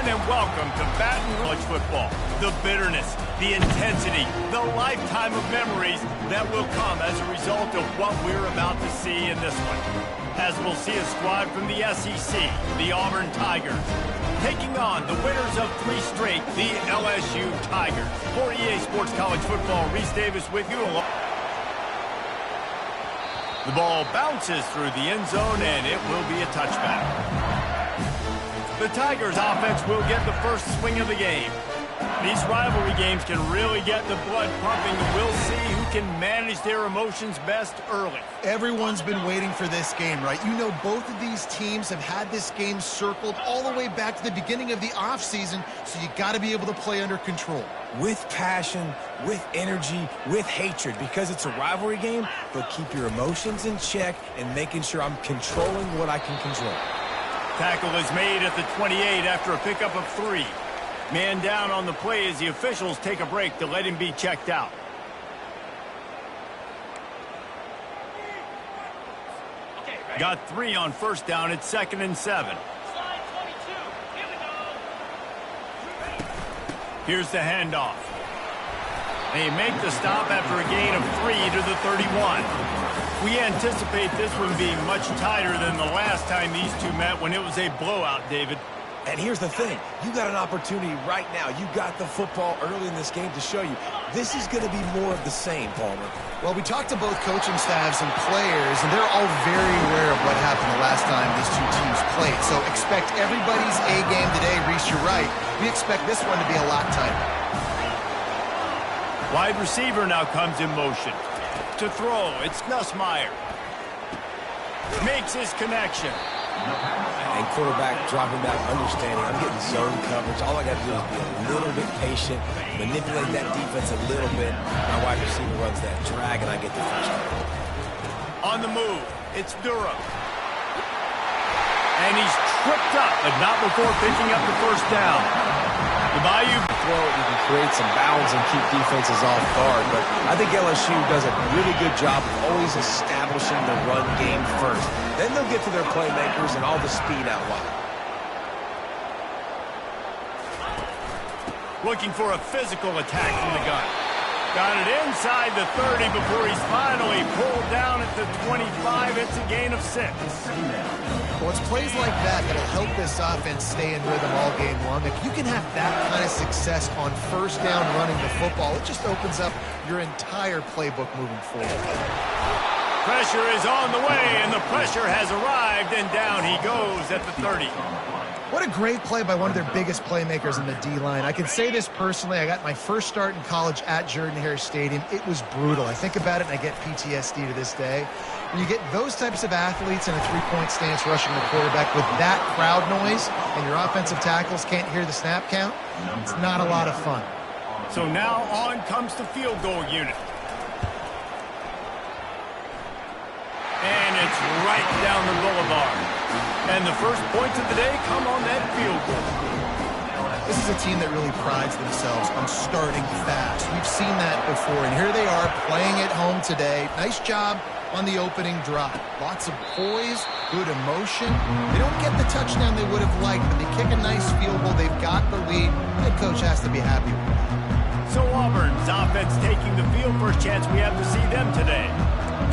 everyone, and welcome to Baton Rouge football. The bitterness, the intensity, the lifetime of memories that will come as a result of what we're about to see in this one. As we'll see a squad from the SEC, the Auburn Tigers, taking on the winners of 3 straight, the LSU Tigers. For EA Sports College Football, Reese Davis with you. The ball bounces through the end zone, and it will be a touchback. The Tigers offense will get the first swing of the game. These rivalry games can really get the blood pumping, and we'll see who can manage their emotions best early. Everyone's been waiting for this game, right? You know, both of these teams have had this game circled all the way back to the beginning of the offseason, so you got to be able to play under control. With passion, with energy, with hatred, because it's a rivalry game, but keep your emotions in check and making sure I'm controlling what I can control. Tackle is made at the 28 after a pickup of 3. Man down on the play as the officials take a break to let him be checked out. Got 3 on first down. It's 2nd and 7. Here's the handoff. They make the stop after a gain of 3 to the 31. We anticipate this one being much tighter than the last time these two met when it was a blowout, David. And here's the thing. You got an opportunity right now. You got the football early in this game to show you. This is going to be more of the same, Palmer. Well, we talked to both coaching staffs and players, and they're all very aware of what happened the last time these two teams played. So expect everybody's A game today. Reese, you're right. We expect this one to be a lot tighter. Wide receiver now comes in motion. To throw, it's Nussmeier. Makes his connection. And quarterback dropping back, understanding I'm getting zone coverage. All I got to do is be a little bit patient, manipulate that defense a little bit. My wide receiver runs that drag, and I get the first down. On the move, it's Durham. And he's tripped up, but not before picking up the first down. The Bayou throw, you can create some bounds and keep defenses off guard, but I think LSU does a really good job of always establishing the run game first. Then they'll get to their playmakers and all the speed out wide. Looking for a physical attack from the gun. Got it inside the 30 before he's finally pulled down at the 25. It's a gain of 6. Well, it's plays like that that'll help this offense stay in rhythm all game long. If you can have that kind of success on first down running the football, it just opens up your entire playbook moving forward. Pressure is on the way, and the pressure has arrived, and down he goes at the 30. What a great play by one of their biggest playmakers in the D-line. I can say this personally. I got my first start in college at Jordan-Hare Stadium. It was brutal. I think about it, and I get PTSD to this day. When you get those types of athletes in a three-point stance rushing the quarterback with that crowd noise, and your offensive tackles can't hear the snap count, it's not a lot of fun. So now on comes the field goal unit. And it's right down the boulevard. And the first points of the day come on that field goal. This is a team that really prides themselves on starting fast. We've seen that before, and here they are playing at home today. Nice job on the opening drive. Lots of poise, good emotion. They don't get the touchdown they would have liked, but they kick a nice field goal. They've got the lead. Head coach has to be happy with that. So Auburn's offense taking the field. First chance we have to see them today.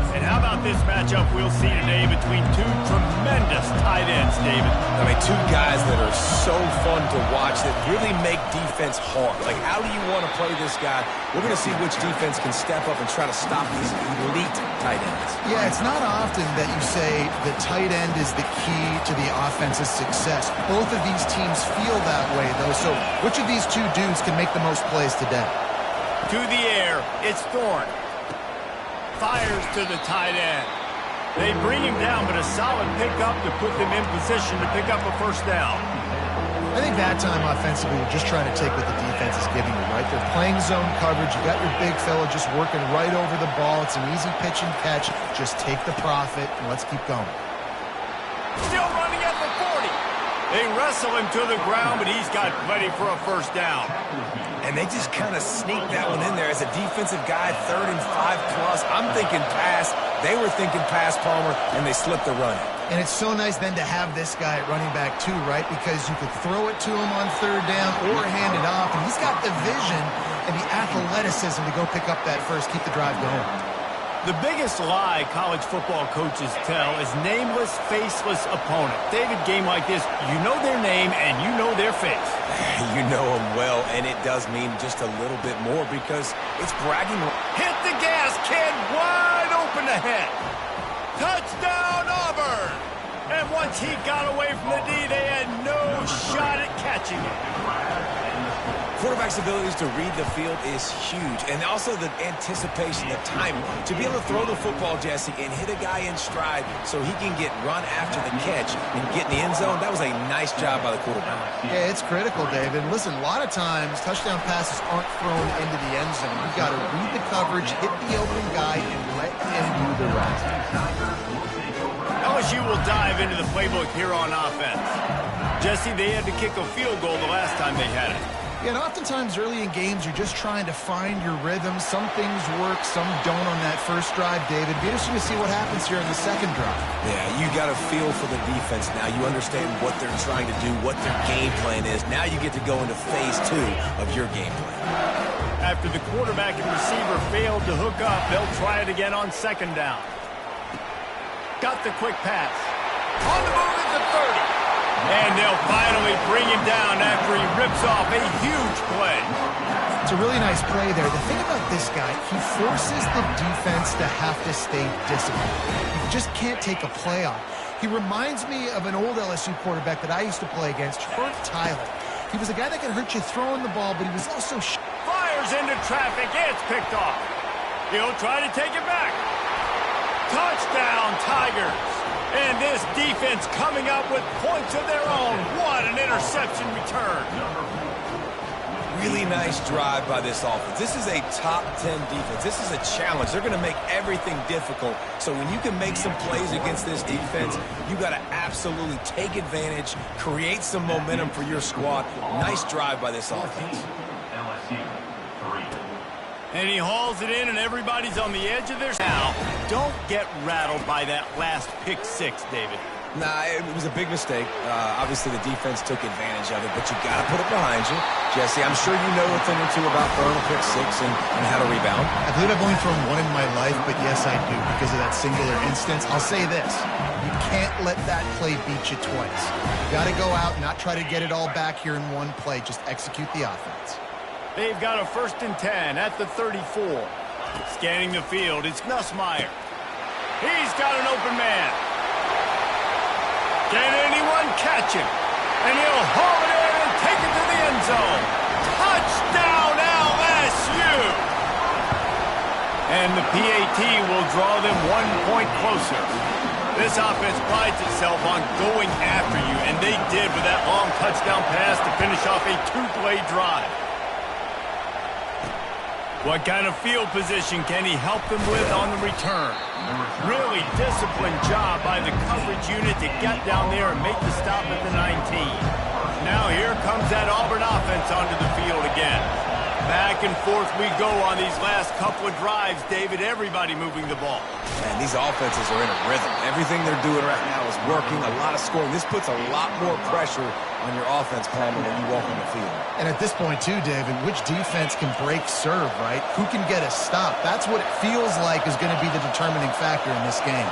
And how about this matchup we'll see today between two tremendous tight ends, David? I mean, two guys that are so fun to watch that really make defense hard. Like, how do you want to play this guy? We're going to see which defense can step up and try to stop these elite tight ends. Yeah, it's not often that you say the tight end is the key to the offense's success. Both of these teams feel that way, though. So which of these two dudes can make the most plays today? To the air, it's Thorne. Fires to the tight end. They bring him down, but a solid pickup to put them in position to pick up a first down. I think that time offensively, you're just trying to take what the defense is giving you, right? They're playing zone coverage. You got your big fella just working right over the ball. It's an easy pitch and catch. Just take the profit, and let's keep going. Still running at the 40. They wrestle him to the ground, but he's got plenty for a first down. And they just kind of sneaked that one in there as a defensive guy, 3rd and 5+. I'm thinking pass. They were thinking pass, Palmer, and they slipped the run. And it's so nice then to have this guy at running back too, right? Because you could throw it to him on 3rd down or hand it off, and he's got the vision and the athleticism to go pick up that first, keep the drive going. The biggest lie college football coaches tell is nameless, faceless opponent. David, game like this, you know their name and you know their face. You know them well, and it does mean just a little bit more because it's bragging. Hit the gas, kid, wide open ahead. Touchdown, Auburn! And once he got away from the D, they had no shot at catching it. Quarterback's abilities to read the field is huge, and also the anticipation, the timing. To be able to throw the football, Jesse, and hit a guy in stride so he can get run after the catch and get in the end zone, that was a nice job by the quarterback. Yeah, it's critical, David. Listen, a lot of times touchdown passes aren't thrown into the end zone. You've got to read the coverage, hit the open guy, and let him do the rest. LSU will dive into the playbook here on offense. Jesse, they had to kick a field goal the last time they had it. Yeah, and oftentimes early in games, you're just trying to find your rhythm. Some things work, some don't on that first drive, David. Be interesting to see what happens here in the second drive. Yeah, you got a feel for the defense now. You understand what they're trying to do, what their game plan is. Now you get to go into phase 2 of your game plan. After the quarterback and receiver failed to hook up, they'll try it again on 2nd down. Got the quick pass. On the move at the 30. And they'll finally bring him down after he rips off a huge play. It's a really nice play there. The thing about this guy, he forces the defense to have to stay disciplined. You just can't take a play off. He reminds me of an old LSU quarterback that I used to play against, Herb Tyler. He was a guy that could hurt you throwing the ball, but he was also... Fires into traffic. It's picked off. He'll try to take it back. Touchdown, Tigers. And this defense coming up with points of their own. What an interception return. Really nice drive by this offense. This is a top 10 defense. This is a challenge. They're going to make everything difficult. So when you can make some plays against this defense, you got to absolutely take advantage, create some momentum for your squad. Nice drive by this offense. And he hauls it in, and everybody's on the edge of their... Now, don't get rattled by that last pick 6, David. Nah, it was a big mistake. Obviously, the defense took advantage of it, but you got to put it behind you. Jesse, I'm sure you know a thing or two about throwing a pick 6 and how to rebound. I believe I've only thrown one in my life, but yes, I do, because of that singular instance. I'll say this. You can't let that play beat you twice. You got to go out and not try to get it all back here in one play. Just execute the offense. They've got a 1st and 10 at the 34. Scanning the field, it's Nussmeier. He's got an open man. Can anyone catch him? And he'll haul it in and take it to the end zone. Touchdown, LSU! And the PAT will draw them 1 point closer. This offense prides itself on going after you, and they did with that long touchdown pass to finish off a 2-play drive. What kind of field position can he help them with on the return? Really disciplined job by the coverage unit to get down there and make the stop at the 19. Now here comes that Auburn offense onto the field again. Back and forth we go on these last couple of drives, David. Everybody moving the ball. Man, these offenses are in a rhythm. Everything they're doing right now is working. A lot of scoring. This puts a lot more pressure on your offense, Palmer, when you walk on the field. And at this point, too, David, which defense can break serve, right? Who can get a stop? That's what it feels like is going to be the determining factor in this game.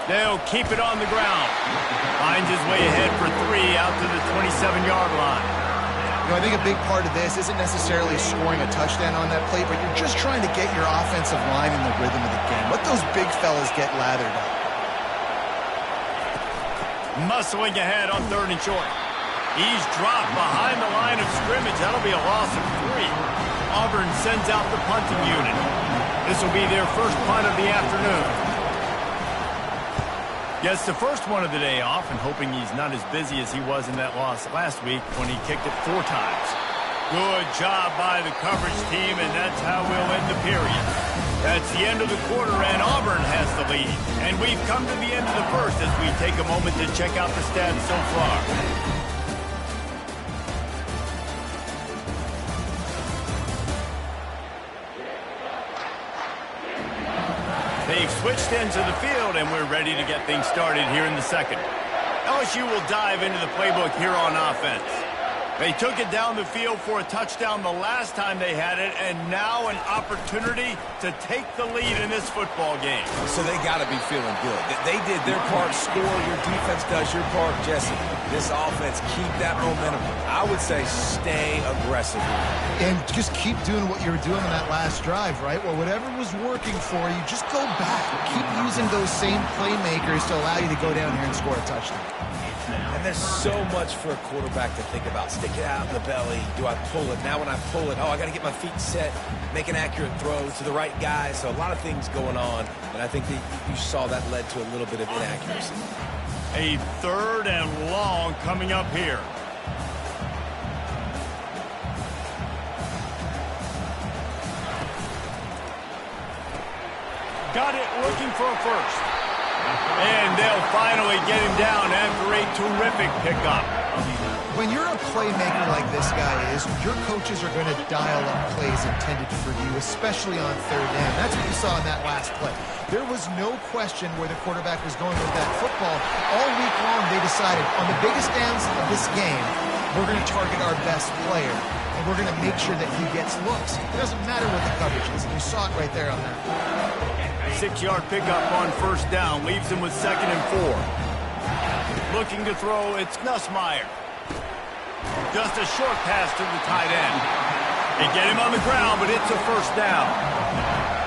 They'll keep it on the ground. Finds his way ahead for 3 out to the 27-yard line. You know, I think a big part of this isn't necessarily scoring a touchdown on that play, but you're just trying to get your offensive line in the rhythm of the game. Let those big fellas get lathered up. Muscling ahead on 3rd and short. He's dropped behind the line of scrimmage. That'll be a loss of 3. Auburn sends out the punting unit. This will be their first punt of the afternoon. Gets the first one of the day off, and hoping he's not as busy as he was in that loss last week when he kicked it 4 times. Good job by the coverage team, and that's how we'll end the period. That's the end of the quarter, and Auburn has the lead. And we've come to the end of the first as we take a moment to check out the stats so far. They've switched into the field, and we're ready to get things started here in the second. LSU will dive into the playbook here on offense. They took it down the field for a touchdown the last time they had it, and now an opportunity to take the lead in this football game. So they got to be feeling good. They did their part, score. Your defense does your part, Jesse. This offense, keep that momentum. I would say stay aggressive. And just keep doing what you were doing in that last drive, right? Well, whatever was working for you, just go back. Keep using those same playmakers to allow you to go down here and score a touchdown. And there's so much for a quarterback to think about. Stick it out in the belly. Do I pull it? Now when I pull it, I got to get my feet set, make an accurate throw to the right guy. So a lot of things going on, and I think that you saw that led to a little bit of inaccuracy. A 3rd and long coming up here. Got it, looking for a first. And they'll finally get him down after a terrific pickup. When you're a playmaker like this guy is, your coaches are going to dial up plays intended for you, especially on 3rd down. That's what you saw in that last play. There was no question where the quarterback was going with that football. All week long, they decided on the biggest downs of this game, we're going to target our best player, and we're going to make sure that he gets looks. It doesn't matter what the coverage is, and you saw it right there on that. 6-yard pickup on 1st down, leaves him with 2nd and 4. Looking to throw, it's Nussmeier. Just a short pass to the tight end. They get him on the ground, but it's a 1st down.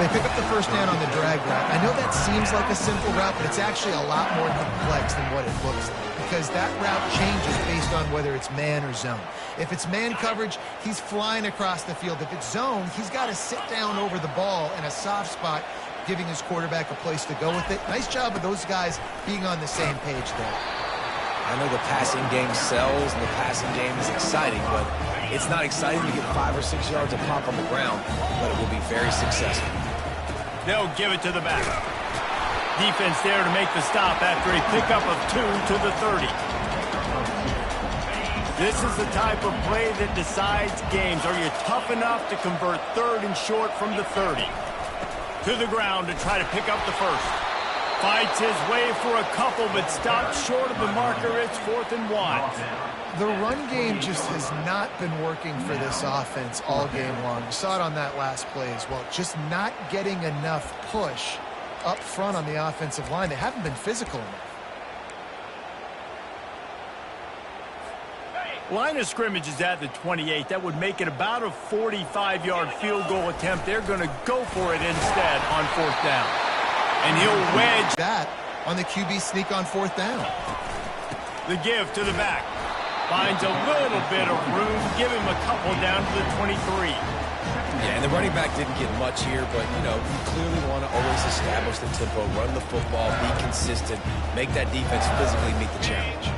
They pick up the 1st down on the drag route. I know that seems like a simple route, but it's actually a lot more complex than what it looks like, because that route changes based on whether it's man or zone. If it's man coverage, he's flying across the field. If it's zone, he's got to sit down over the ball in a soft spot, giving his quarterback a place to go with it. Nice job of those guys being on the same page there. I know the passing game sells and the passing game is exciting, but it's not exciting to get 5 or 6 yards of pop on the ground, but it will be very successful. They'll give it to the back. Defense there to make the stop after a pickup of 2 to the 30. This is the type of play that decides games. Are you tough enough to convert 3rd and short from the 30? To the ground to try to pick up the 1st. Fights his way for a couple, but stops short of the marker. It's 4th and 1. The run game just has not been working for this offense all game long. You saw it on that last play as well. Just not getting enough push up front on the offensive line. They haven't been physical enough. Line of scrimmage is at the 28. That would make it about a 45-yard field goal attempt. They're going to go for it instead on 4th down. And he'll wedge that on the QB sneak on 4th down. The give to the back. Finds a little bit of room. Give him a couple down to the 23. Yeah, and the running back didn't get much here, but, you clearly want to always establish the tempo, run the football, be consistent, make that defense physically meet the challenge.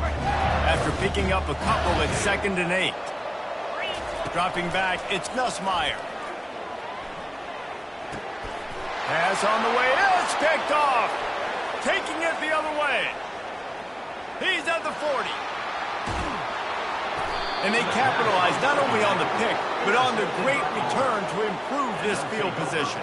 After picking up a couple at 2nd and 8. Dropping back, it's Nussmeier. Pass on the way, it's picked off. Taking it the other way. He's at the 40. And they capitalize not only on the pick, but on the great return to improve this field position.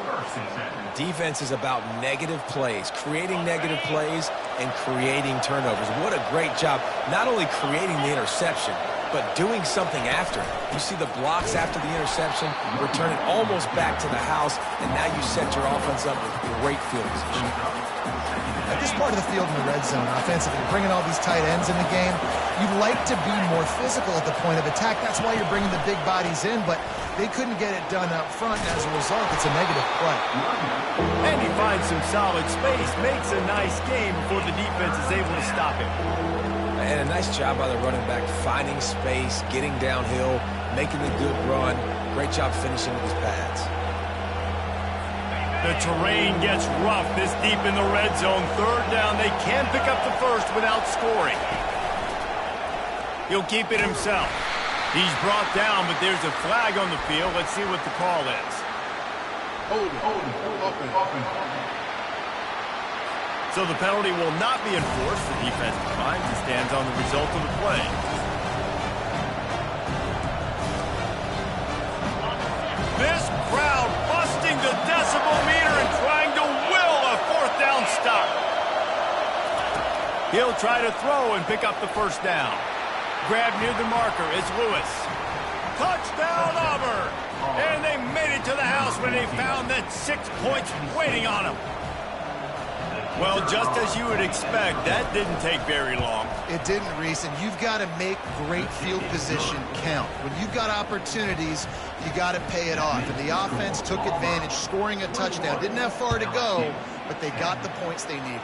Defense is about negative plays, creating negative plays and creating turnovers. What a great job, not only creating the interception, but doing something after it. You see the blocks after the interception, return it almost back to the house, and now you set your offense up with great field position. At this part of the field in the red zone, offensively, bringing all these tight ends in the game, you'd like to be more physical at the point of attack. That's why you're bringing the big bodies in, but they couldn't get it done up front, and as a result, it's a negative play. And he finds some solid space, makes a nice game before the defense is able to stop him. And a nice job by the running back, finding space, getting downhill, making the good run. Great job finishing with his pads. The terrain gets rough this deep in the red zone. 3rd down, they can pick up the 1st without scoring. He'll keep it himself. He's brought down, but there's a flag on the field. Let's see what the call is. So the penalty will not be enforced. The defense declines and stands on the result of the play. This crowd busting the decibel meter and trying to will a fourth down stop. He'll try to throw and pick up the first down. Grab near the marker. It's Lewis. Touchdown, Auburn! And they made it to the house when they found that 6 points waiting on them. Well, just as you would expect, that didn't take very long. It didn't, Reese, and you've got to make great field position count. When you've got opportunities, you got to pay it off. And the offense took advantage, scoring a touchdown. Didn't have far to go, but they got the points they needed.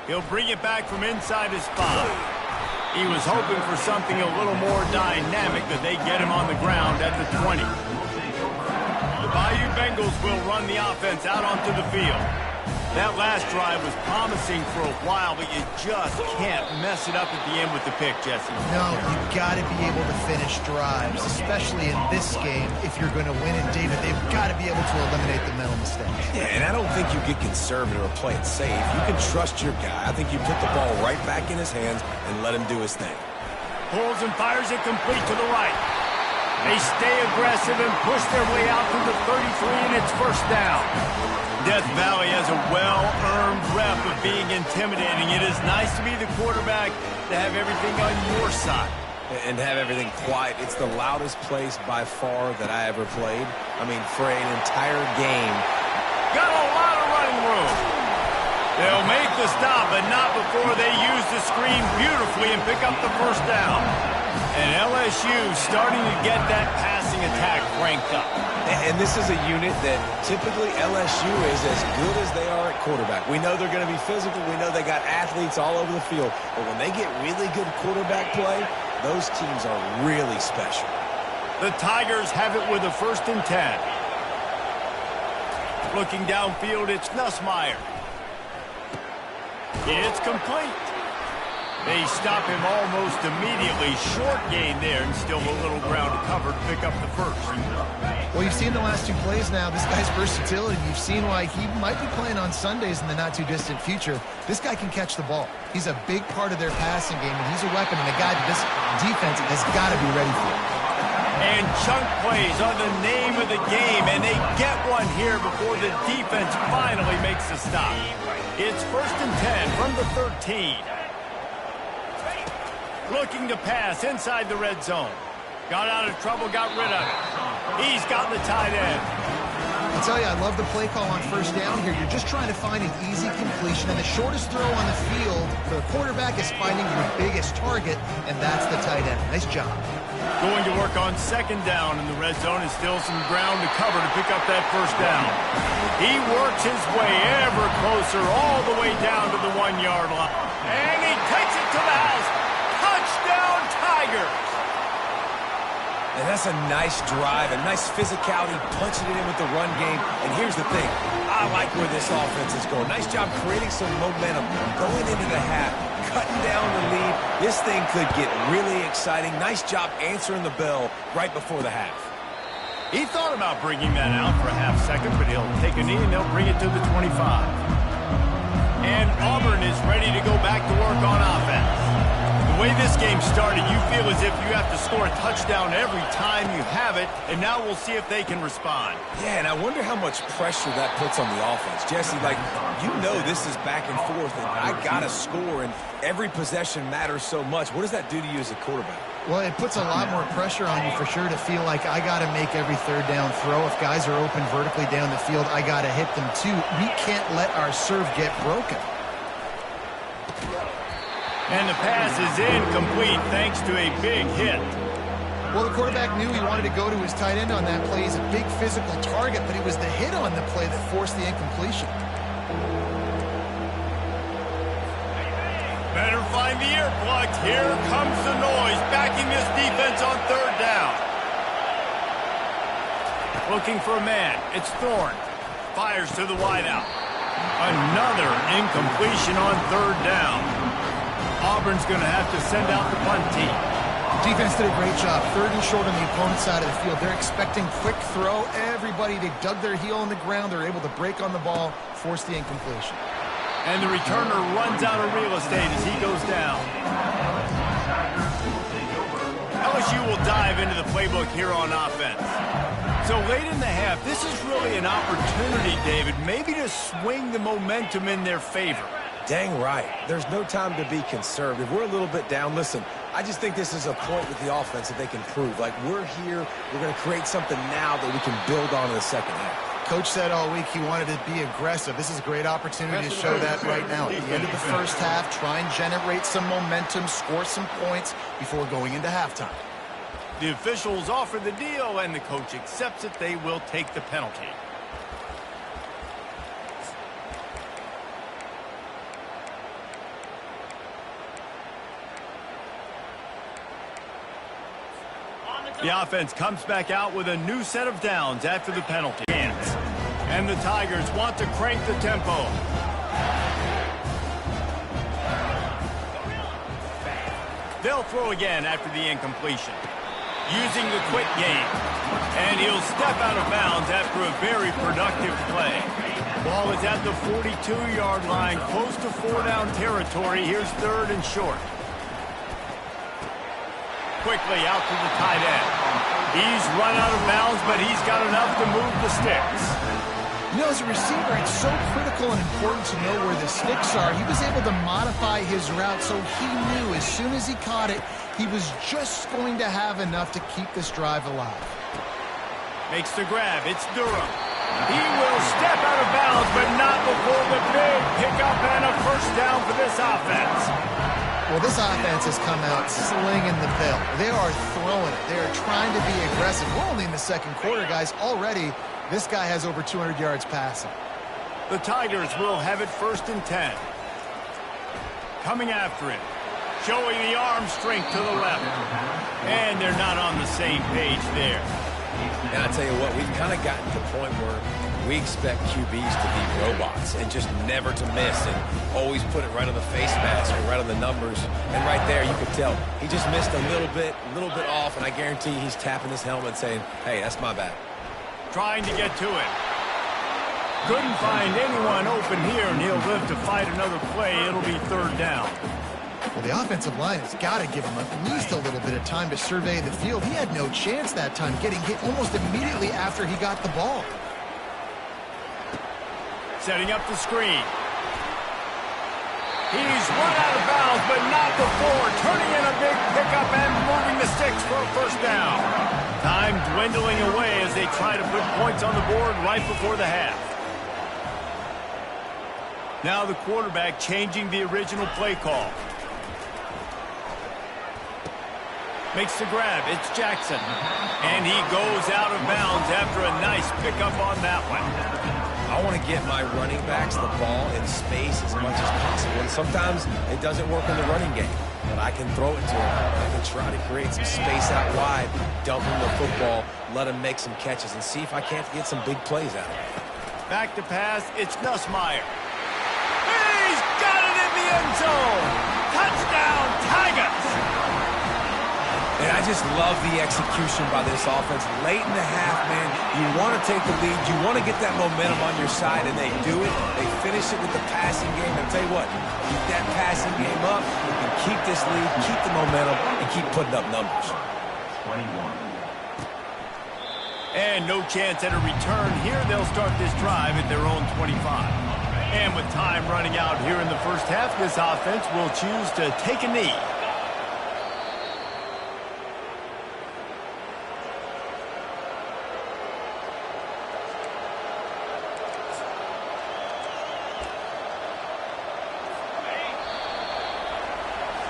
He'll bring it back from inside his 5. He was hoping for something a little more dynamic, that they get him on the ground at the 20. The Bayou Bengals will run the offense out onto the field. That last drive was promising for a while, but you just can't mess it up at the end with the pick, Jesse. No, you've got to be able to finish drives, especially in this game. If you're going to win it, David, they've got to be able to eliminate the mental mistakes. Yeah, and I don't think you get conservative or play it safe. You can trust your guy. I think you put the ball right back in his hands and let him do his thing. Pulls and fires it complete to the right. They stay aggressive and push their way out to the 33, and it's first down. Death Valley has a well-earned rep of being intimidating. It is nice to be the quarterback, to have everything on your side. And have everything quiet. It's the loudest place by far that I ever played. I mean, for an entire game. Got a lot of running room. They'll make the stop, but not before they use the screen beautifully and pick up the first down. And LSU starting to get that passing attack cranked up. And this is a unit that typically LSU is as good as they are at quarterback. We know they're going to be physical. We know they got athletes all over the field. But when they get really good quarterback play, those teams are really special. The Tigers have it with a 1st and 10. Looking downfield, it's Nussmeier. It's complete. They stop him almost immediately. Short gain there, and still a little ground to cover to pick up the first. Well, you've seen the last 2 plays now. This guy's versatility. You've seen why he might be playing on Sundays in the not-too-distant future. This guy can catch the ball. He's a big part of their passing game, and he's a weapon and a guy that this defense has got to be ready for. And chunk plays are the name of the game, and they get one here before the defense finally makes the stop. It's 1st and 10 from the 13. Looking to pass inside the red zone. Got out of trouble, got rid of it. He's got the tight end. I tell you, I love the play call on first down here. You're just trying to find an easy completion, and the shortest throw on the field for the quarterback is finding your biggest target, and that's the tight end. Nice job. Going to work on 2nd down in the red zone, and still some ground to cover to pick up that first down. He works his way ever closer all the way down to the 1-yard line. And he takes it to the house. Touchdown, Tigers! And that's a nice drive, a nice physicality, punching it in with the run game. And here's the thing. I like where this offense is going. Nice job creating some momentum, going into the half, cutting down the lead. This thing could get really exciting. Nice job answering the bell right before the half. He thought about bringing that out for a half second, but he'll take a knee and they'll bring it to the 25. And Auburn is ready to go back to work on offense. The way this game started, you feel as if you have to score a touchdown every time you have it, and now we'll see if they can respond. Yeah, and I wonder how much pressure that puts on the offense. Jesse, like, you know this is back and forth, and I got to score, and every possession matters so much. What does that do to you as a quarterback? Well, it puts a lot more pressure on you for sure to feel like I got to make every 3rd down throw. If guys are open vertically down the field, I got to hit them too. We can't let our serve get broken. And the pass is incomplete thanks to a big hit. Well, the quarterback knew he wanted to go to his tight end on that play. He's a big physical target, but it was the hit on the play that forced the incompletion. Better find the earplugs. Here comes the noise, backing this defense on 3rd down. Looking for a man. It's Thorne. Fires to the wideout. Another incompletion on 3rd down. Auburn's going to have to send out the punt team. Defense did a great job. 3rd and short on the opponent's side of the field. They're expecting quick throw. Everybody, they dug their heel in the ground. They're able to break on the ball, force the incompletion. And the returner runs out of real estate as he goes down. LSU will dive into the playbook here on offense. So late in the half, this is really an opportunity, David, maybe to swing the momentum in their favor. Dang right. There's no time to be conservative. We're a little bit down. Listen, I just think this is a point with the offense that they can prove. Like, we're here, we're going to create something now that we can build on in the second half. Coach said all week he wanted to be aggressive. This is a great opportunity to show that right now. At the end of the first half, try and generate some momentum, score some points before going into halftime. The officials offer the deal, and the coach accepts it. They will take the penalty. The offense comes back out with a new set of downs after the penalty. And the Tigers want to crank the tempo. They'll throw again after the incompletion. Using the quick game. And he'll step out of bounds after a very productive play. Ball is at the 42-yard line, close to 4-down territory. Here's 3rd and short. Quickly out to the tight end. He's run out of bounds, but he's got enough to move the sticks. You know, as a receiver, it's so critical and important to know where the sticks are. He was able to modify his route so he knew as soon as he caught it, he was just going to have enough to keep this drive alive. Makes the grab. It's Durham. He will step out of bounds, but not before the big pickup and a first down for this offense. Well, this offense has come out slinging the bill. They are throwing it. They are trying to be aggressive. We're only in the second quarter, guys. Already, this guy has over 200 yards passing. The Tigers will have it 1st and 10. Coming after it. Showing the arm strength to the left. And they're not on the same page there. And I tell you what, we've kind of gotten to the point where we expect QBs to be robots and just never to miss and always put it right on the face mask or right on the numbers. And right there, you could tell he just missed a little bit off, and I guarantee he's tapping his helmet saying, hey, that's my bad. Trying to get to it. Couldn't find anyone open here, and he'll live to fight another play. It'll be 3rd down. Well, the offensive line has got to give him at least a little bit of time to survey the field. He had no chance that time, getting hit almost immediately after he got the ball. Setting up the screen. He's run out of bounds, but not before turning in a big pickup and moving the sticks for a first down. Time dwindling away as they try to put points on the board right before the half. Now the quarterback changing the original play call. Makes the grab. It's Jackson. And he goes out of bounds after a nice pickup on that one. I want to get my running backs the ball in space as much as possible. And sometimes it doesn't work in the running game. But I can throw it to him. I can try to create some space out wide, dump him the football, let him make some catches, and see if I can't get some big plays out of it. Back to pass. It's Nussmeier. He's got it in the end zone. Touchdown, Tigers. And I just love the execution by this offense. Late in the half, man, you want to take the lead. You want to get that momentum on your side, and they do it. They finish it with the passing game. And I'll tell you what, keep that passing game up, and keep this lead, keep the momentum, and keep putting up numbers. 21. And no chance at a return here. They'll start this drive at their own 25. And with time running out here in the first half, this offense will choose to take a knee.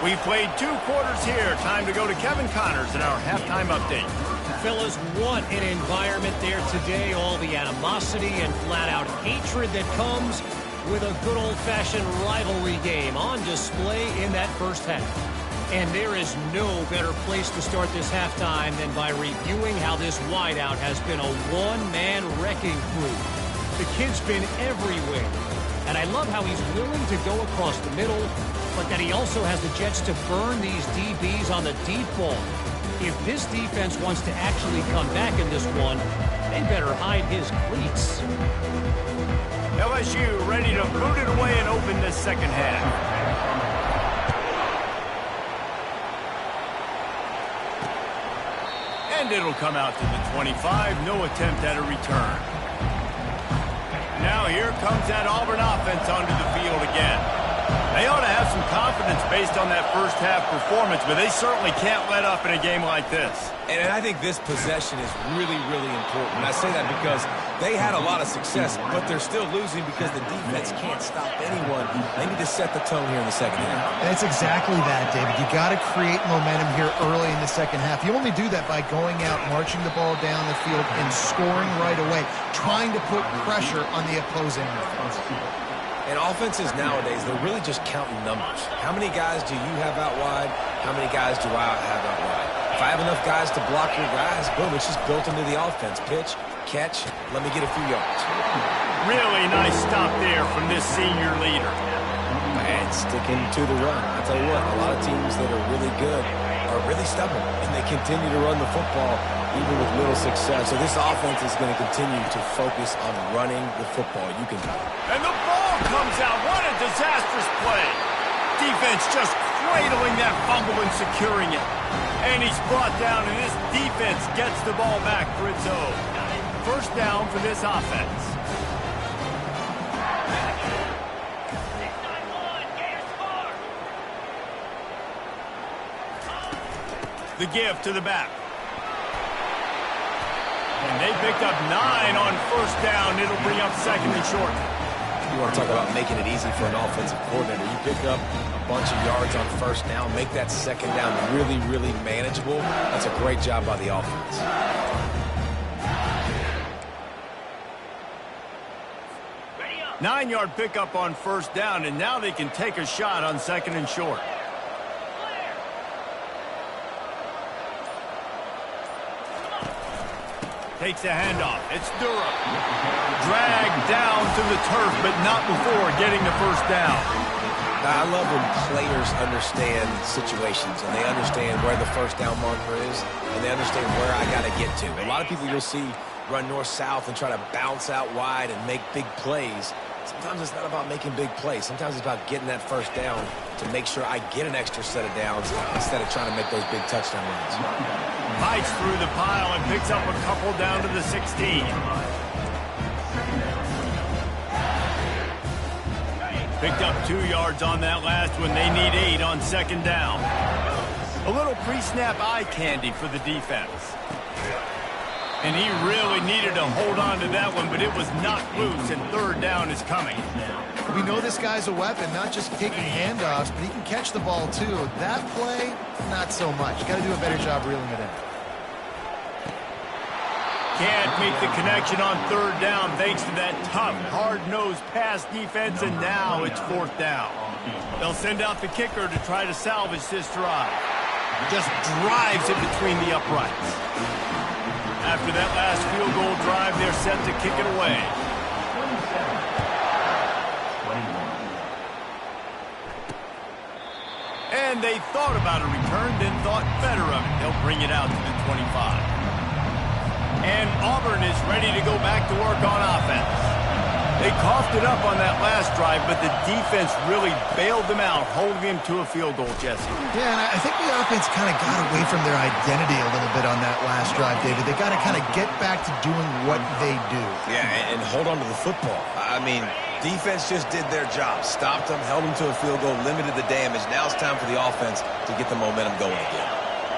We played 2 quarters here. Time to go to Kevin Connors in our halftime update. Fellas, what an environment there today. All the animosity and flat-out hatred that comes with a good old-fashioned rivalry game on display in that first half. And there is no better place to start this halftime than by reviewing how this wideout has been a one-man wrecking crew. The kid's been everywhere. And I love how he's willing to go across the middle, but that he also has the Jets to burn these DBs on the deep ball. If this defense wants to actually come back in this one, they better hide his cleats. LSU ready to boot it away and open this second half. And it'll come out to the 25. No attempt at a return. Now here comes that Auburn offense onto the field again. They ought to have some confidence based on that first half performance, but they certainly can't let up in a game like this. And I think this possession is really, really important. I say that because they had a lot of success, but they're still losing because the defense can't stop anyone. They need to set the tone here in the second half. And it's exactly that, David. You got to create momentum here early in the second half. You only do that by going out, marching the ball down the field, and scoring right away, trying to put pressure on the opposing defense. And offenses nowadays, they're really just counting numbers. How many guys do you have out wide? How many guys do I have out wide? If I have enough guys to block your guys, boom, it's just built into the offense. Pitch, catch, let me get a few yards. Really nice stop there from this senior leader. And sticking to the run. I tell you what, a lot of teams that are really good are really stubborn, and they continue to run the football even with little success. So this offense is going to continue to focus on running the football. You can. And the ball comes out. What a disastrous play. Defense just cradling that fumble and securing it. And he's brought down, and this defense gets the ball back for its own. First down for this offense. The give to the back. And they picked up 9 on first down. It'll bring up second and short. You want to talk about making it easy for an offensive coordinator. You pick up a bunch of yards on first down, make that second down really, really manageable. That's a great job by the offense. Nine-yard pickup on first down, and now they can take a shot on second and short. Takes a handoff. It's Durham. Dragged down to the turf, but not before getting the first down. Now, I love when players understand situations and they understand where the first down marker is and they understand where I got to get to. A lot of people you'll see run north-south and try to bounce out wide and make big plays. Sometimes it's not about making big plays. Sometimes it's about getting that first down to make sure I get an extra set of downs instead of trying to make those big touchdown runs. Bites through the pile and picks up a couple down to the 16. Picked up 2 yards on that last one. They need 8 on second down. A little pre-snap eye candy for the defense. And he really needed to hold on to that one, but it was knocked loose, and third down is coming. We know this guy's a weapon, not just taking handoffs, but he can catch the ball too. That play, not so much. Got to do a better job reeling it in. Can't make the connection on third down thanks to that tough, hard-nosed pass defense, and now it's fourth down. They'll send out the kicker to try to salvage this drive. Just drives it between the uprights. After that last field goal drive, they're set to kick it away. And they thought about a return, then thought better of it. They'll bring it out to the 25. And Auburn is ready to go back to work on offense. They coughed it up on that last drive, but the defense really bailed them out, holding them to a field goal, Jesse. Yeah, and I think the offense kind of got away from their identity a little bit on that last drive, David. They got to kind of get back to doing what they do. Yeah, and hold on to the football. I mean, defense just did their job. Stopped them, held them to a field goal, limited the damage. Now it's time for the offense to get the momentum going again.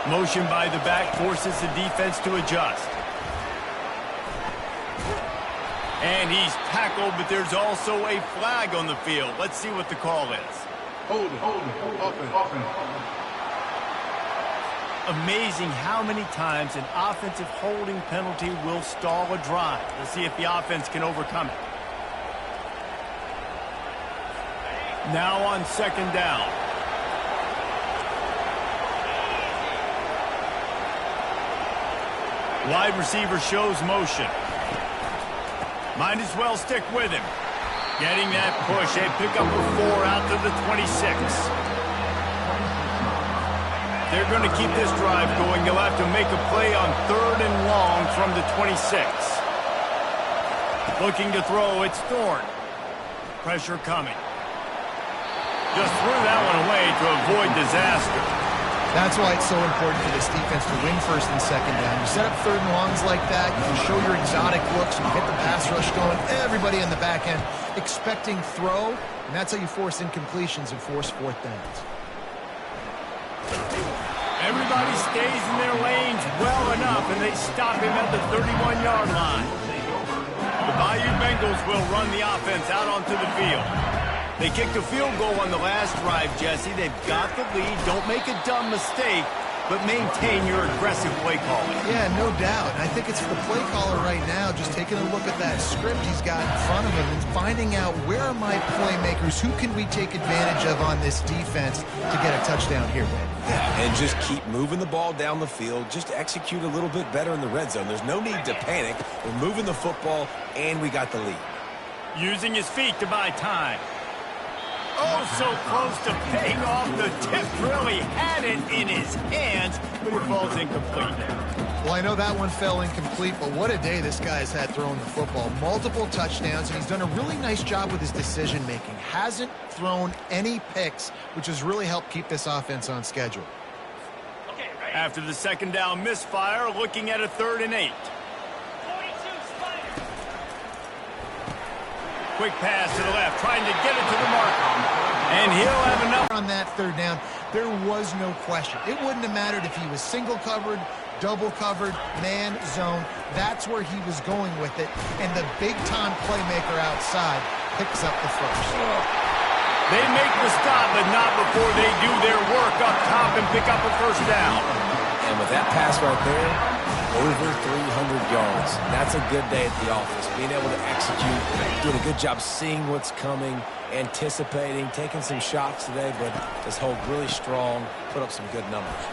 Motion by the back forces the defense to adjust. And he's tackled, but there's also a flag on the field. Let's see what the call is. Hold it, offense. Amazing how many times an offensive holding penalty will stall a drive. Let's see if the offense can overcome it. Now on second down. Wide receiver shows motion. Might as well stick with him. Getting that push. They pick up a 4 out to the 26. They're going to keep this drive going. They'll have to make a play on 3rd and long from the 26. Looking to throw, it's Thorne. Pressure coming. Just threw that one away to avoid disaster. That's why it's so important for this defense to win 1st and 2nd down. You set up 3rd and longs like that, you can show your exotic looks, you get the pass rush going, everybody in the back end expecting throw, and that's how you force incompletions and force 4th downs. Everybody stays in their lanes well enough, and they stop him at the 31-yard line. The Bayou Bengals will run the offense out onto the field. They kicked a field goal on the last drive, Jesse. They've got the lead. Don't make a dumb mistake, but maintain your aggressive play calling. Yeah, no doubt. And I think it's the play caller right now just taking a look at that script he's got in front of him and finding out where are my playmakers, who can we take advantage of on this defense to get a touchdown here, man. Yeah, and just keep moving the ball down the field. Just execute a little bit better in the red zone. There's no need to panic. We're moving the football, and we got the lead. Using his feet to buy time. Oh, so close to paying off. The tip really had it in his hands, but it falls incomplete. Well, I know that one fell incomplete, but what a day this guy's had throwing the football. Multiple touchdowns, and he's done a really nice job with his decision-making. Hasn't thrown any picks, which has really helped keep this offense on schedule. After the 2nd down misfire, looking at a 3rd and 8. Quick pass to the left, trying to get it to the marker. And he'll have enough. On that 3rd down, there was no question. It wouldn't have mattered if he was single covered, double covered, man, zone. That's where he was going with it. And the big-time playmaker outside picks up the first. They make the stop, but not before they do their work up top and pick up a 1st down. And with that pass right there, over 300 yards. That's a good day at the office. Being able to execute, doing a good job seeing what's coming, anticipating, taking some shots today, but just hold really strong, put up some good numbers.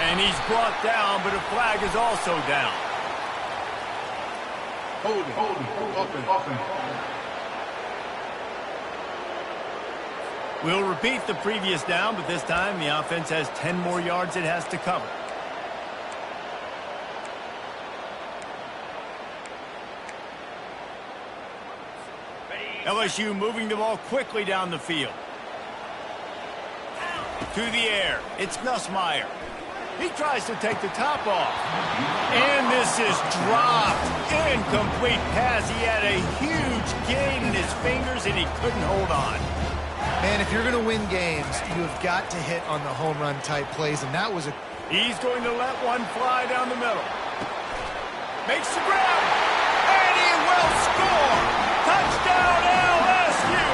And he's brought down, but a flag is also down. Hold it, open. We'll repeat the previous down, but this time the offense has 10 more yards it has to cover. LSU moving the ball quickly down the field. To the air. It's Nussmeier. He tries to take the top off. And this is dropped. Incomplete pass. He had a huge gain in his fingers, and he couldn't hold on. Man, if you're going to win games, you have got to hit on the home run type plays, and that was a... He's going to let one fly down the middle. Makes the grab. And he will score. Touchdown, LSU!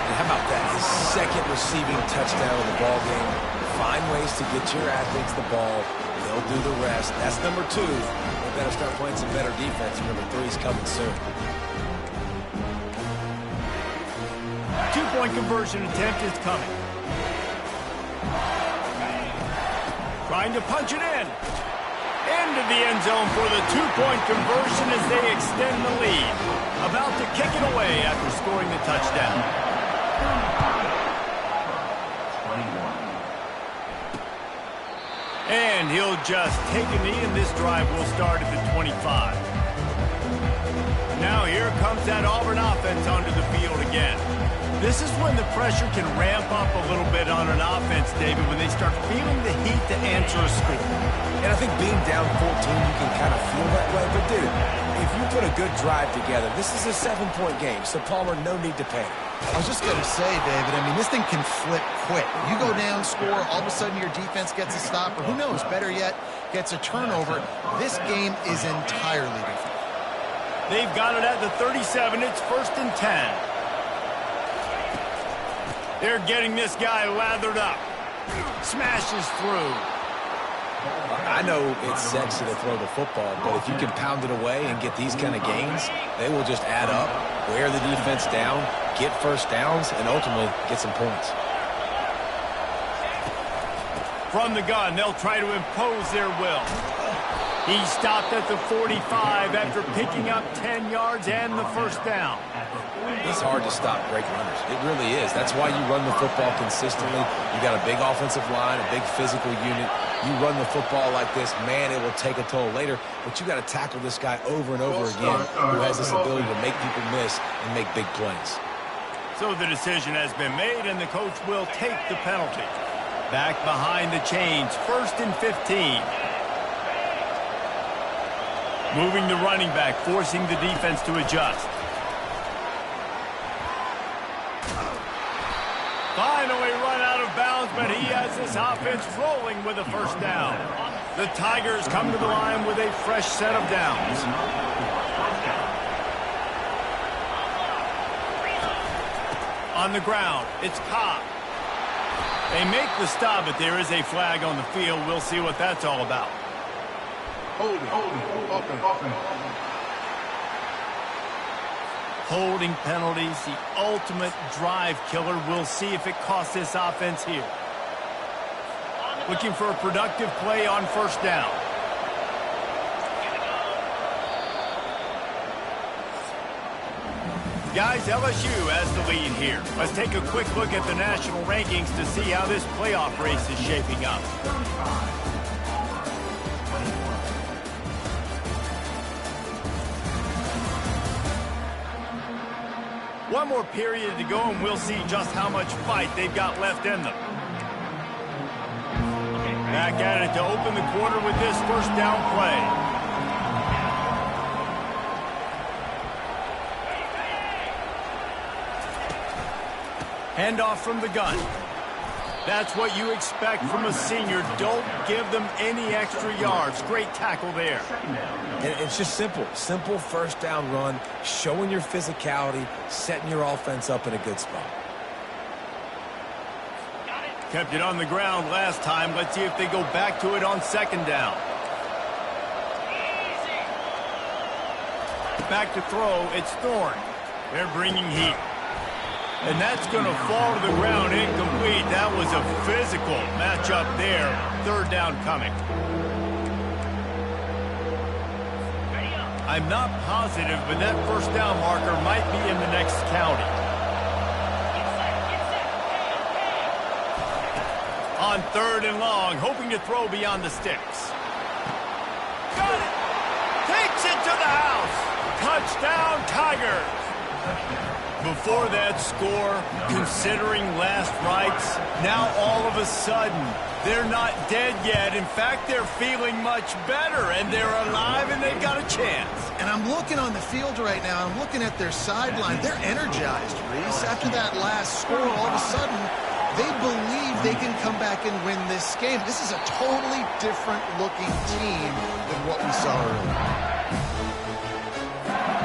And how about that? His 2nd receiving touchdown of the ball game. Find ways to get your athletes the ball. They'll do the rest. That's number 2. We better start playing some better defense. Number 3's coming soon. 2-point conversion attempt is coming. Trying to punch it in. Into the end zone for the 2-point conversion as they extend the lead. About to kick it away after scoring the touchdown. And he'll just take a knee, and this drive will start at the 25. Now here comes that Auburn offense onto the field again. This is when the pressure can ramp up a little bit on an offense, David, when they start feeling the heat to answer a score. And I think being down 14, you can kind of feel that way. But, dude, if you put a good drive together, this is a 7-point game. So, Palmer, no need to panic. I was just going to say, David, I mean, this thing can flip quick. You go down, score, all of a sudden your defense gets a stop, or who knows, better yet, gets a turnover. This game is entirely different. They've got it at the 37. It's 1st and 10. They're getting this guy lathered up. Smashes through. I know it's sexy to throw the football, but if you can pound it away and get these kind of gains, they will just add up, wear the defense down, get 1st downs, and ultimately get some points. From the gun, they'll try to impose their will. He stopped at the 45 after picking up 10 yards and the first down. It's hard to stop great runners. It really is. That's why you run the football consistently. You got a big offensive line, a big physical unit. You run the football like this, man, it will take a toll later. But you got to tackle this guy over and over again who has this ability to make people miss and make big plays. So the decision has been made, and the coach will take the penalty. Back behind the chains, 1st and 15. Moving the running back, forcing the defense to adjust. Finally run out of bounds, but he has this offense rolling with a first down. The Tigers come to the line with a fresh set of downs. On the ground, it's Cobb. They make the stop, but there is a flag on the field. We'll see what that's all about. Holding penalties, the ultimate drive killer. We'll see if it costs this offense here. Looking for a productive play on first down. Guys, LSU has the lead here. Let's take a quick look at the national rankings to see how this playoff race is shaping up. One more period to go, and we'll see just how much fight they've got left in them. Back at it to open the quarter with this first down play. Handoff from the gun. That's what you expect from a senior. Don't give them any extra yards. Great tackle there. And it's just simple. Simple first down run, showing your physicality, setting your offense up in a good spot. Kept it on the ground last time. Let's see if they go back to it on second down. Back to throw. It's Thorne. They're bringing heat. And that's going to fall to the ground incomplete. That was a physical matchup there. Third down coming. I'm not positive, but that first down marker might be in the next county. On 3rd and long, hoping to throw beyond the sticks. Got it! Takes it to the house! Touchdown, Tigers! Before that score, considering last rites, now all of a sudden, they're not dead yet. In fact, they're feeling much better, and they're alive, and they've got a chance. And I'm looking on the field right now. I'm looking at their sideline. They're energized, Reese. After that last score, all of a sudden, they believe they can come back and win this game. This is a totally different-looking team than what we saw earlier.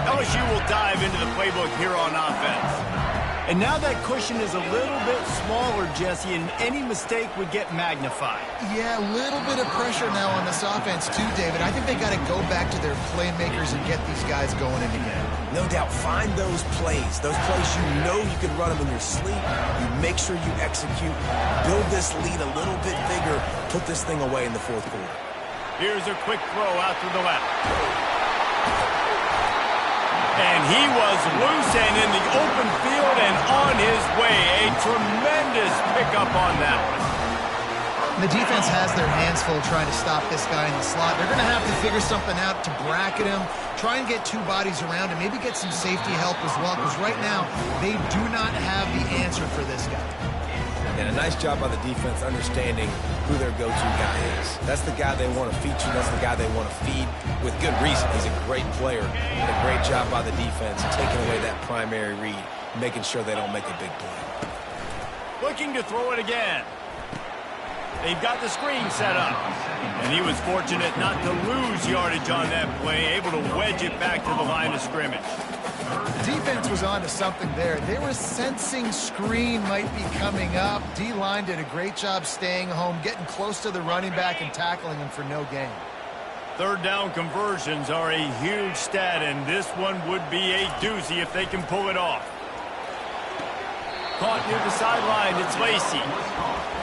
LSU will dive into the playbook here on offense. And now that cushion is a little bit smaller, Jesse, and any mistake would get magnified. Yeah, a little bit of pressure now on this offense too, David. I think they got to go back to their playmakers and get these guys going in again. No doubt, find those plays you know you can run them in your sleep. You make sure you execute, build this lead a little bit bigger, put this thing away in the 4th quarter. Here's a quick throw out to the left. And he was loose and in the open field and on his way. A tremendous pickup on that one. The defense has their hands full trying to stop this guy in the slot. They're going to have to figure something out to bracket him, try and get 2 bodies around him, maybe get some safety help as well, because right now they do not have the answer for this guy. And a nice job by the defense understanding who their go-to guy is. That's the guy they want to feature. That's the guy they want to feed with good reason. He's a great player. And a great job by the defense taking away that primary read, making sure they don't make a big play. Looking to throw it again. They've got the screen set up. And he was fortunate not to lose yardage on that play, able to wedge it back to the line of scrimmage. The defense was on to something there. They were sensing screen might be coming up. D-line did a great job staying home, getting close to the running back and tackling him for no gain. 3rd down conversions are a huge stat, and this one would be a doozy if they can pull it off. Caught near the sideline, it's Lacey.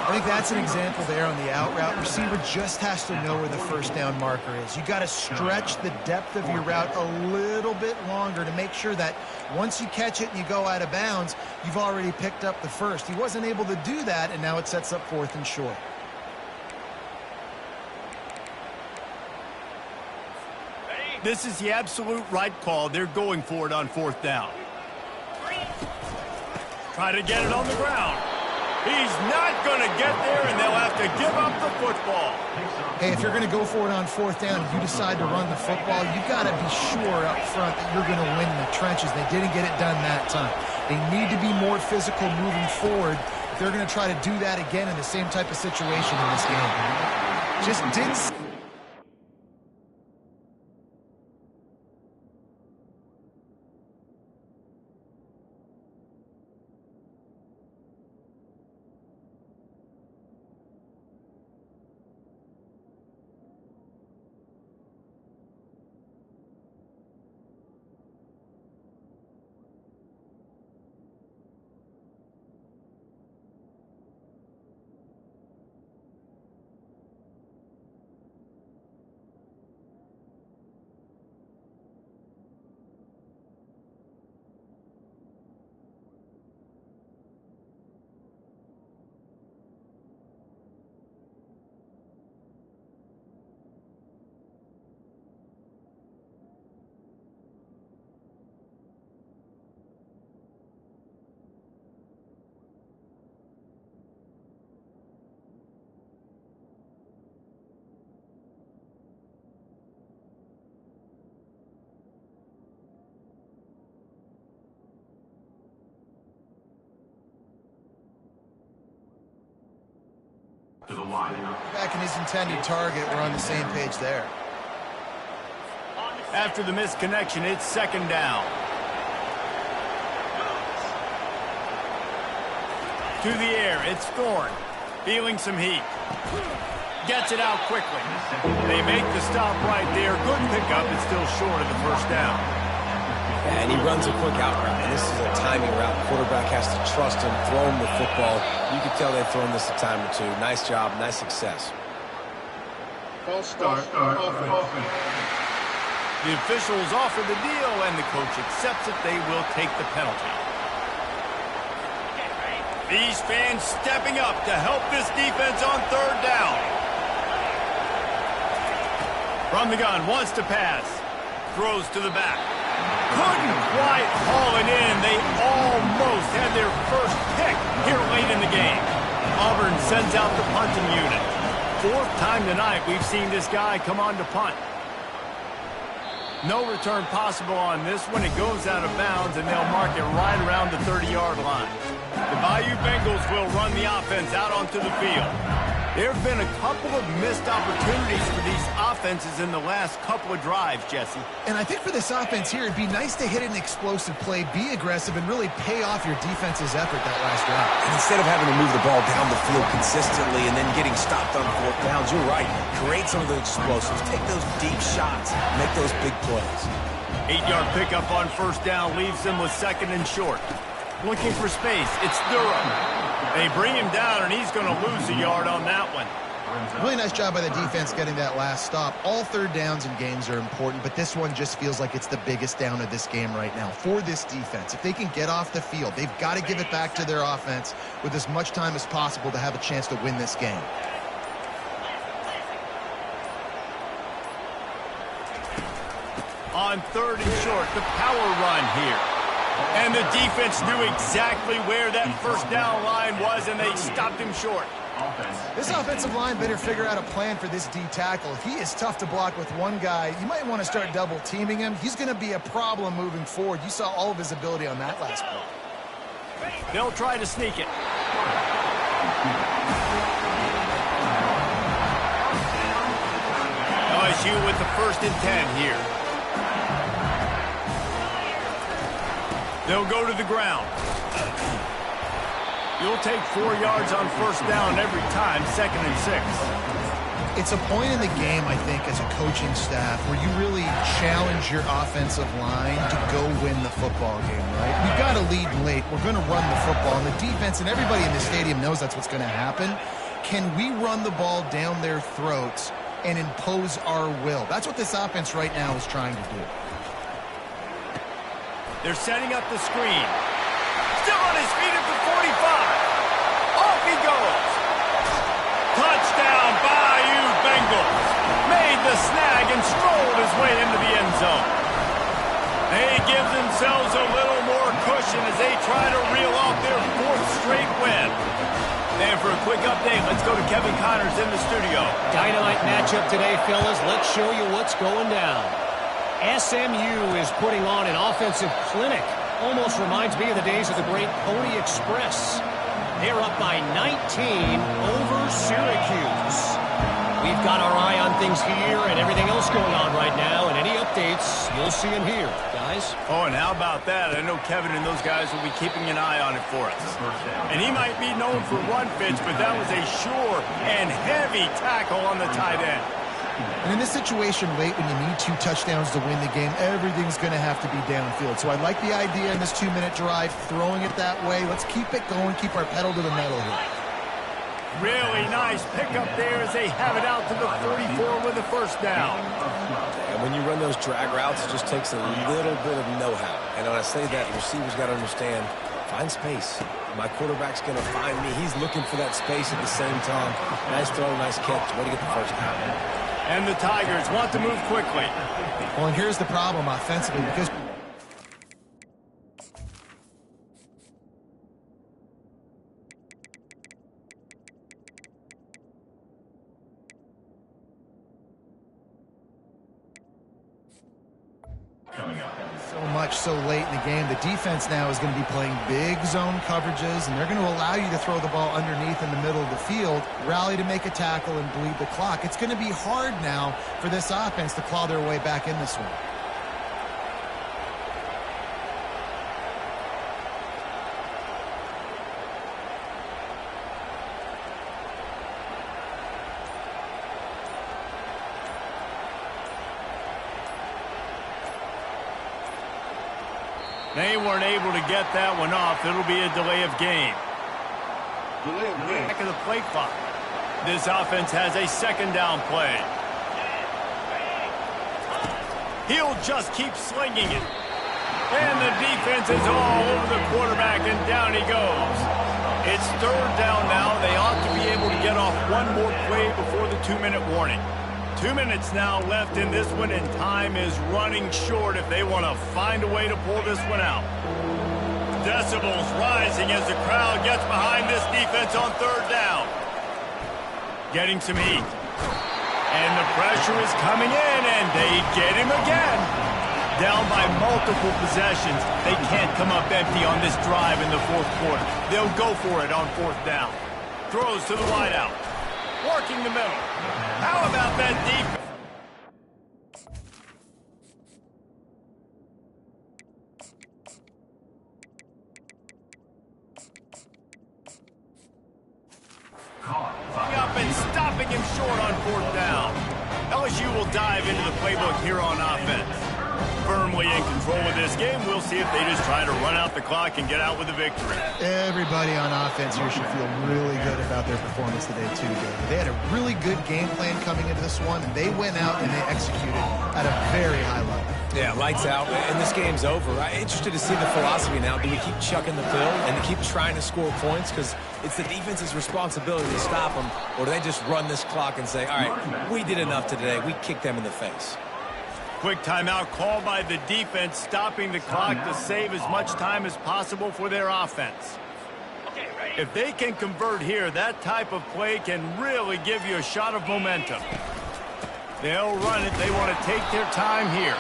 I think that's an example there on the out route. Receiver just has to know where the first down marker is. You got to stretch the depth of your route a little bit longer to make sure that once you catch it and you go out of bounds, you've already picked up the first. He wasn't able to do that, and now it sets up 4th and short. This is the absolute right call. They're going for it on 4th down. Try to get it on the ground. He's not going to get there, and they'll have to give up the football. Hey, if you're going to go for it on 4th down and you decide to run the football, you've got to be sure up front that you're going to win the trenches. They didn't get it done that time. They need to be more physical moving forward if they're going to try to do that again in the same type of situation in this game. Just didn't... Back in his intended target, we're on the same page there. After the missed connection, it's 2nd down. To the air, it's Thorne. Feeling some heat. Gets it out quickly. They make the stop right there. Good pickup. It's still short of the 1st down. And he runs a quick out route, and this is a timing route. Quarterback has to trust him, throw him the football. You can tell they've thrown this a time or two. Nice job, nice success. False start. Offense. The officials offer the deal, and the coach accepts it. They will take the penalty. These fans stepping up to help this defense on 3rd down. From the gun, wants to pass. Throws to the back. Couldn't quite haul it in. They almost had their first pick here late in the game. Auburn sends out the punting unit. 4th time tonight we've seen this guy come on to punt. No return possible on this one. It goes out of bounds, and they'll mark it right around the 30-yard line. The Bayou Bengals will run the offense out onto the field. There have been a couple of missed opportunities for these offenses in the last couple of drives, Jesse. And I think for this offense here, it'd be nice to hit an explosive play, be aggressive, and really pay off your defense's effort that last drive. And instead of having to move the ball down the field consistently and then getting stopped on 4th downs, you're right. Create some of those explosives. Take those deep shots. Make those big plays. 8-yard pickup on 1st down leaves them with 2nd and short. Looking for space. It's Durham. They bring him down, and he's going to lose a yard on that one. Really nice job by the defense getting that last stop. All 3rd downs in games are important, but this one just feels like it's the biggest down of this game right now for this defense. If they can get off the field, they've got to give it back to their offense with as much time as possible to have a chance to win this game. On 3rd and short, the power run here. And the defense knew exactly where that 1st down line was, and they stopped him short. This offensive line better figure out a plan for this D tackle. If he is tough to block with one guy, you might want to start double teaming him. He's going to be a problem moving forward. You saw all of his ability on that last play. They'll try to sneak it. LSU with the 1st and 10 here. They'll go to the ground. You'll take 4 yards on 1st down every time, 2nd and 6. It's a point in the game, I think, as a coaching staff where you really challenge your offensive line to go win the football game, right? We've got to lead late. We're going to run the football. And the defense and everybody in the stadium knows that's what's going to happen. Can we run the ball down their throats and impose our will? That's what this offense right now is trying to do. They're setting up the screen. Still on his feet at the 45. Off he goes. Touchdown, Bayou Bengals. Made the snag and strolled his way into the end zone. They give themselves a little more cushion as they try to reel off their 4th straight win. And for a quick update, let's go to Kevin Connors in the studio. Dynamite matchup today, fellas. Let's show you what's going down. SMU is putting on an offensive clinic. Almost reminds me of the days of the great Pony Express. They're up by 19 over Syracuse. We've got our eye on things here and everything else going on right now, and any updates, you'll see them here, guys. Oh, and how about that? I know Kevin and those guys will be keeping an eye on it for us. And he might be known for run fits, but that was a sure and heavy tackle on the tight end. And in this situation late when you need 2 touchdowns to win the game, everything's going to have to be downfield. So I like the idea in this 2-minute drive, throwing it that way. Let's keep it going, keep our pedal to the metal here. Really nice pickup there as they have it out to the 34 with the first down. And when you run those drag routes, it just takes a little bit of know-how. And when I say that, receivers got to understand, find space. My quarterback's going to find me. He's looking for that space at the same time. Nice throw, nice catch. Way to get the first down. And the Tigers want to move quickly. Well, and here's the problem offensively, because so much so late in the game, the defense now is going to be playing big zone coverages, and they're going to allow you to throw the ball underneath in the middle of the field, rally to make a tackle, and bleed the clock. It's going to be hard now for this offense to claw their way back in this one. They weren't able to get that one off. It'll be a delay of game. Back of the play clock. This offense has a 2nd down play. He'll just keep slinging it. And the defense is all over the quarterback, and down he goes. It's 3rd down now. They ought to be able to get off one more play before the 2-minute warning. 2 minutes now left in this one, and time is running short if they want to find a way to pull this one out. Decibels rising as the crowd gets behind this defense on 3rd down. Getting some heat. And the pressure is coming in, and they get him again. Down by multiple possessions. They can't come up empty on this drive in the 4th quarter. They'll go for it on 4th down. Throws to the wideout. Working the middle. How about that defense? Up and stopping him short on 4th down. LSU will dive into the playbook here on offense. Firmly in control of this game. We'll see if they just try to run out the clock and get out with a victory. Everybody on offense here should feel really good about their performance today, too, David. They had a really good game plan coming into this one, and they went out and they executed at a very high level. Yeah, lights out, and this game's over. I'm interested to see the philosophy now. Do we keep chucking the pill and keep trying to score points? Because it's the defense's responsibility to stop them, or do they just run this clock and say, all right, we did enough today. We kicked them in the face. Quick timeout called by the defense, stopping the clock to save as much time as possible for their offense. If they can convert here, that type of play can really give you a shot of momentum. They'll run it. They want to take their time here.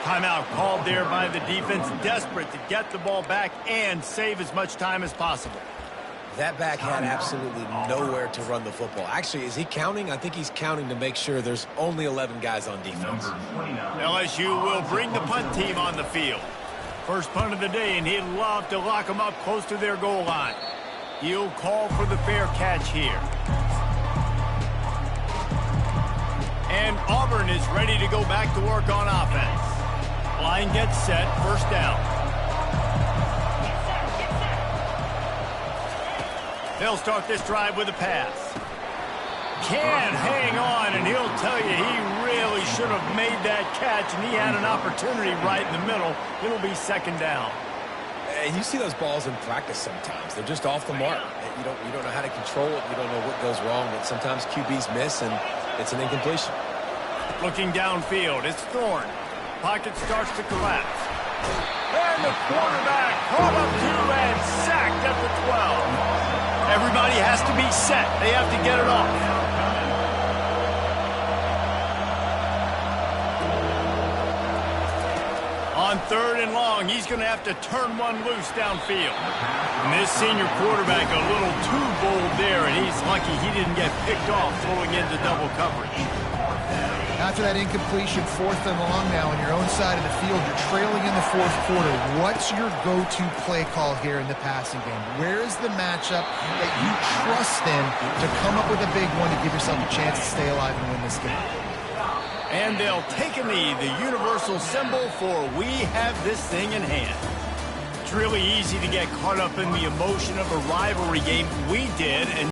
Timeout called there by the defense, desperate to get the ball back and save as much time as possible. That back had absolutely nowhere to run the football. Actually, is he counting? I think he's counting to make sure there's only 11 guys on defense. LSU will bring the punt team on the field. First punt of the day, and he'd love to lock them up close to their goal line. He'll call for the fair catch here. And Auburn is ready to go back to work on offense. Line gets set, first down. They'll start this drive with a pass. Can't hang on, and he'll tell you he really should have made that catch, and he had an opportunity right in the middle. It'll be second down. And you see those balls in practice sometimes. They're just off the mark. You don't know how to control it. You don't know what goes wrong, but sometimes QBs miss, and it's an incompletion. Looking downfield, it's Thorne. Pocket starts to collapse. And the quarterback caught up to and sacked at the 12. Everybody has to be set. They have to get it off. On third and long, he's going to have to turn one loose downfield. And this senior quarterback a little too bold there, and he's lucky he didn't get picked off throwing into double coverage. After that incompletion, fourth and long now on your own side of the field, you're trailing in the fourth quarter. What's your go-to play call here in the passing game? Where is the matchup that you trust in to come up with a big one to give yourself a chance to stay alive and win this game? And they'll take a knee, the universal symbol for we have this thing in hand. It's really easy to get caught up in the emotion of a rivalry game. We did, and